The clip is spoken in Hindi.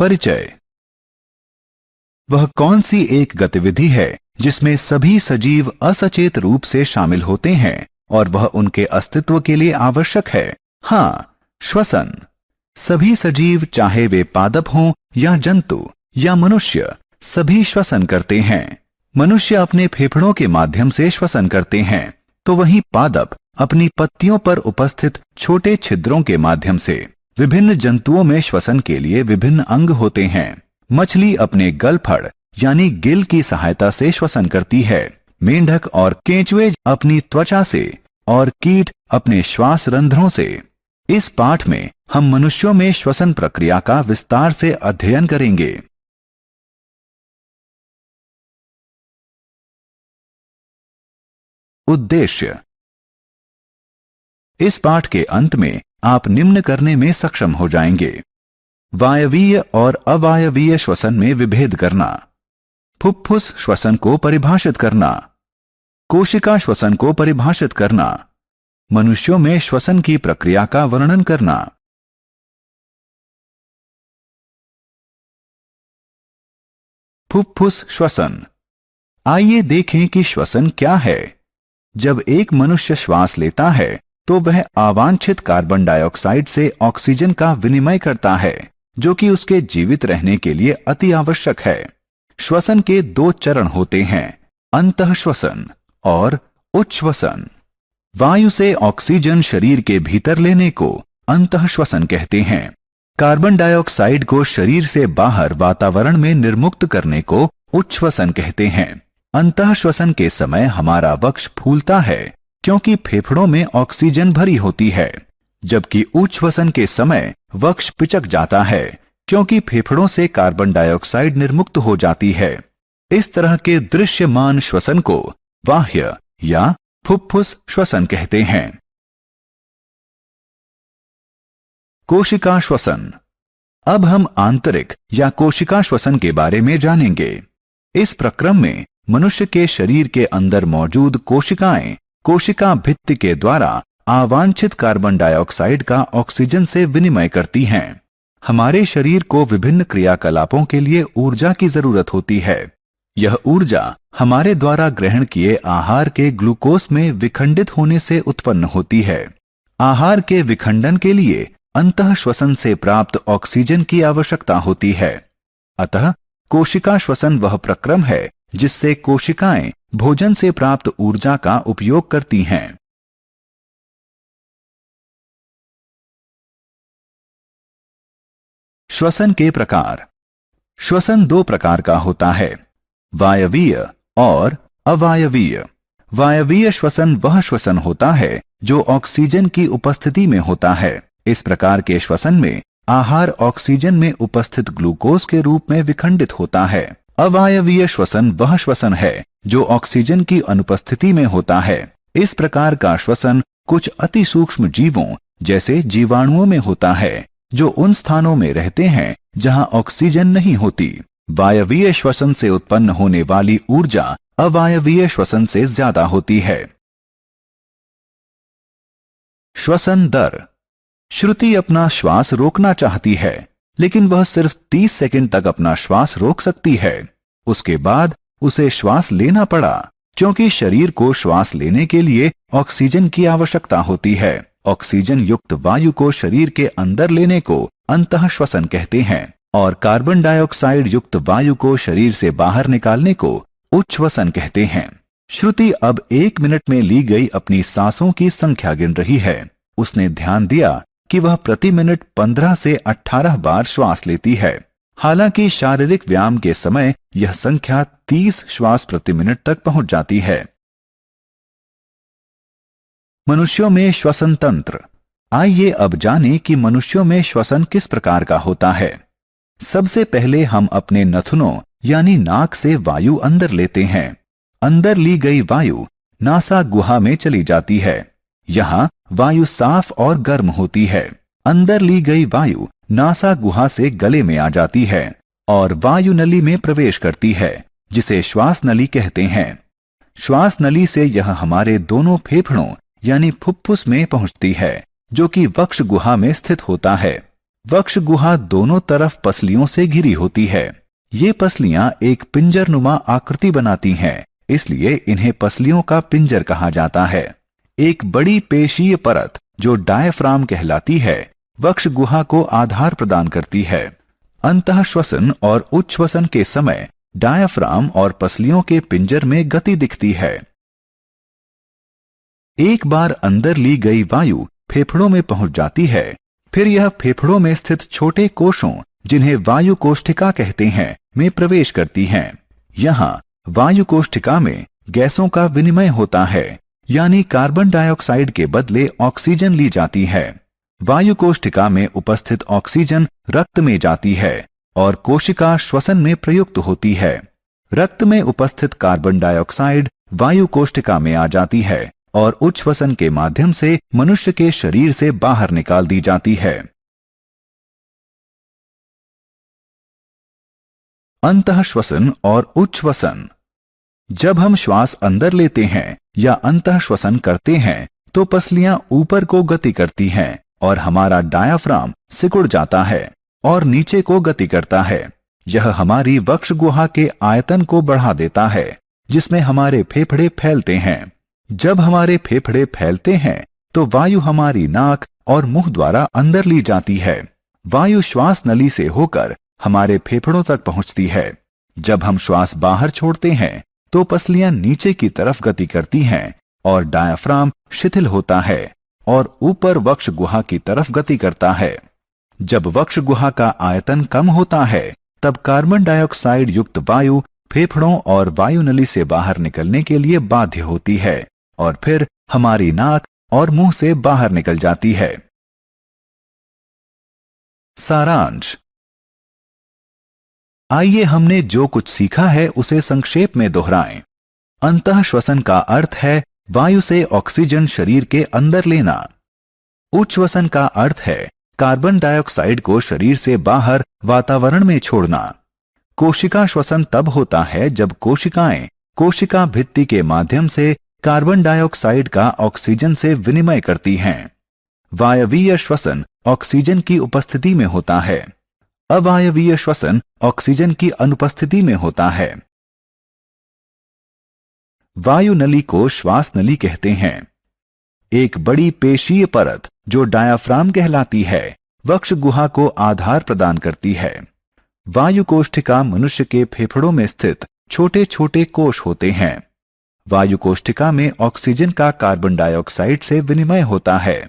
परिचय। वह कौन सी एक गतिविधि है जिसमें सभी सजीव असचेत रूप से शामिल होते हैं और वह उनके अस्तित्व के लिए आवश्यक है? हाँ, श्वसन। सभी सजीव, चाहे वे पादप हों या जंतु या मनुष्य, सभी श्वसन करते हैं। मनुष्य अपने फेफड़ों के माध्यम से श्वसन करते हैं, तो वहीं पादप अपनी पत्तियों पर उपस्थित छोटे छिद्रों के माध्यम से। विभिन्न जंतुओं में श्वसन के लिए विभिन्न अंग होते हैं। मछली अपने गलफड़ यानी गिल की सहायता से श्वसन करती है। मेंढक और केंचुए अपनी त्वचा से और कीट अपने श्वास रंध्रों से। इस पाठ में हम मनुष्यों में श्वसन प्रक्रिया का विस्तार से अध्ययन करेंगे। उद्देश्य। इस पाठ के अंत में आप निम्न करने में सक्षम हो जाएंगे: वायवीय और अवायवीय श्वसन में विभेद करना, फुफ्फुस श्वसन को परिभाषित करना, कोशिका श्वसन को परिभाषित करना, मनुष्यों में श्वसन की प्रक्रिया का वर्णन करना। फुफ्फुस श्वसन। आइए देखें कि श्वसन क्या है। जब एक मनुष्य श्वास लेता है तो वह अवांछित कार्बन डाइऑक्साइड से ऑक्सीजन का विनिमय करता है, जो कि उसके जीवित रहने के लिए अति आवश्यक है। श्वसन के दो चरण होते हैं, अंतःश्वसन और उच्छ्वसन। वायु से ऑक्सीजन शरीर के भीतर लेने को अंतःश्वसन कहते हैं। कार्बन डाइऑक्साइड को शरीर से बाहर वातावरण में निर्मुक्त करने को उच्छ्वसन कहते हैं। अंतःश्वसन के समय हमारा वक्ष फूलता है क्योंकि फेफड़ों में ऑक्सीजन भरी होती है, जबकि उच्छ्वसन के समय वक्ष पिचक जाता है क्योंकि फेफड़ों से कार्बन डाइऑक्साइड निर्मुक्त हो जाती है। इस तरह के दृश्यमान श्वसन को बाह्य या फुफ्फुस श्वसन कहते हैं। कोशिका श्वसन। अब हम आंतरिक या कोशिका श्वसन के बारे में जानेंगे। इस प्रक्रम में मनुष्य के शरीर के अंदर मौजूद कोशिकाएं कोशिका भित्ति के द्वारा अवांछित कार्बन डाइऑक्साइड का ऑक्सीजन से विनिमय करती हैं। हमारे शरीर को विभिन्न क्रियाकलापों के लिए ऊर्जा की जरूरत होती है। यह ऊर्जा हमारे द्वारा ग्रहण किए आहार के ग्लूकोज में विखंडित होने से उत्पन्न होती है। आहार के विखंडन के लिए अंतःश्वसन से प्राप्त ऑक्सीजन की आवश्यकता होती है। अतः कोशिका श्वसन वह प्रक्रम है जिससे कोशिकाएं भोजन से प्राप्त ऊर्जा का उपयोग करती हैं। श्वसन के प्रकार। श्वसन दो प्रकार का होता है, वायवीय और अवायवीय। वायवीय श्वसन वह श्वसन होता है जो ऑक्सीजन की उपस्थिति में होता है। इस प्रकार के श्वसन में आहार ऑक्सीजन में उपस्थित ग्लूकोज के रूप में विखंडित होता है। अवायवीय श्वसन वह श्वसन है जो ऑक्सीजन की अनुपस्थिति में होता है। इस प्रकार का श्वसन कुछ अति सूक्ष्म जीवों जैसे जीवाणुओं में होता है, जो उन स्थानों में रहते हैं जहां ऑक्सीजन नहीं होती। वायवीय श्वसन से उत्पन्न होने वाली ऊर्जा अवायवीय श्वसन से ज्यादा होती है। श्वसन दर। श्रुति अपना श्वास रोकना चाहती है, लेकिन वह सिर्फ 30 सेकंड तक अपना श्वास रोक सकती है। उसके बाद उसे श्वास लेना पड़ा, क्योंकि शरीर को श्वास लेने के लिए ऑक्सीजन की आवश्यकता होती है। ऑक्सीजन युक्त वायु को शरीर के अंदर लेने को अंतःश्वसन कहते हैं और कार्बन डाइऑक्साइड युक्त वायु को शरीर से बाहर निकालने को उच्छ्वसन कहते हैं। श्रुति अब 1 मिनट में ली गई अपनी सांसों की संख्या गिन रही है। उसने ध्यान दिया कि वह प्रति मिनट 15 से 18 बार श्वास लेती है। हालांकि शारीरिक व्यायाम के समय यह संख्या 30 श्वास प्रति मिनट तक पहुंच जाती है। मनुष्यों में श्वसन तंत्र। आइए अब जानें कि मनुष्यों में श्वसन किस प्रकार का होता है। सबसे पहले हम अपने नथुनों यानी नाक से वायु अंदर लेते हैं। अंदर ली गई वायु नासा गुहा में चली जाती है। यहाँ वायु साफ और गर्म होती है। अंदर ली गई वायु नासा गुहा से गले में आ जाती है और वायु नली में प्रवेश करती है, जिसे श्वास नली कहते हैं। श्वास नली से यह हमारे दोनों फेफड़ों यानी फुफ्फुस में पहुंचती है, जो कि वक्ष गुहा में स्थित होता है। वक्ष गुहा दोनों तरफ पसलियों से घिरी होती है। ये पसलियां एक पिंजरनुमा आकृति बनाती हैं, इसलिए इन्हें पसलियों का पिंजर कहा जाता है। एक बड़ी पेशीय परत जो डायफ्राम कहलाती है, वक्ष गुहा को आधार प्रदान करती है। अंतः श्वसन और उच्छ्वसन के समय डायफ्राम और पसलियों के पिंजर में गति दिखती है। एक बार अंदर ली गई वायु फेफड़ों में पहुंच जाती है, फिर यह फेफड़ों में स्थित छोटे कोशों, जिन्हें वायु कोष्ठिका कहते हैं, में प्रवेश करती हैं। यहाँ वायु कोष्ठिका में गैसों का विनिमय होता है, यानी कार्बन डाइऑक्साइड के बदले ऑक्सीजन ली जाती है। वायु कोष्ठिका में उपस्थित ऑक्सीजन रक्त में जाती है और कोशिका श्वसन में प्रयुक्त होती है। रक्त में उपस्थित कार्बन डाइऑक्साइड वायु कोष्ठिका में आ जाती है और उच्छ्वसन के माध्यम से मनुष्य के शरीर से बाहर निकाल दी जाती है। अंतःश्वसन और उच्छ्वसन। जब हम श्वास अंदर लेते हैं या अंतःश्वसन करते हैं तो पसलियां ऊपर को गति करती हैं और हमारा डायाफ्राम सिकुड़ जाता है और नीचे को गति करता है। यह हमारी वक्ष गुहा के आयतन को बढ़ा देता है, जिसमें हमारे फेफड़े फैलते हैं। जब हमारे फेफड़े फैलते हैं तो वायु हमारी नाक और मुंह द्वारा अंदर ली जाती है। वायु श्वास नली से होकर हमारे फेफड़ों तक पहुंचती है। जब हम श्वास बाहर छोड़ते हैं तो पसलियां नीचे की तरफ गति करती हैं और डायाफ्राम शिथिल होता है और ऊपर वक्ष गुहा की तरफ गति करता है। जब वक्ष गुहा का आयतन कम होता है तब कार्बन डाइऑक्साइड युक्त वायु फेफड़ों और वायु नली से बाहर निकलने के लिए बाध्य होती है और फिर हमारी नाक और मुंह से बाहर निकल जाती है। सारांश। आइए हमने जो कुछ सीखा है उसे संक्षेप में दोहराएं। अंतःश्वसन का अर्थ है वायु से ऑक्सीजन शरीर के अंदर लेना। उच्छ्वसन का अर्थ है कार्बन डाइऑक्साइड को शरीर से बाहर वातावरण में छोड़ना। कोशिका श्वसन तब होता है जब कोशिकाएं कोशिका भित्ति के माध्यम से कार्बन डाइऑक्साइड का ऑक्सीजन से विनिमय करती हैं। वायवीय श्वसन ऑक्सीजन की उपस्थिति में होता है। अवायवीय श्वसन ऑक्सीजन की अनुपस्थिति में होता है। वायु नली को श्वास नली कहते हैं। एक बड़ी पेशीय परत जो डायाफ्राम कहलाती है, वक्ष गुहा को आधार प्रदान करती है। वायु कोष्ठिका मनुष्य के फेफड़ों में स्थित छोटे छोटे कोश होते हैं। वायु कोष्ठिका में ऑक्सीजन का कार्बन डाइऑक्साइड से विनिमय होता है।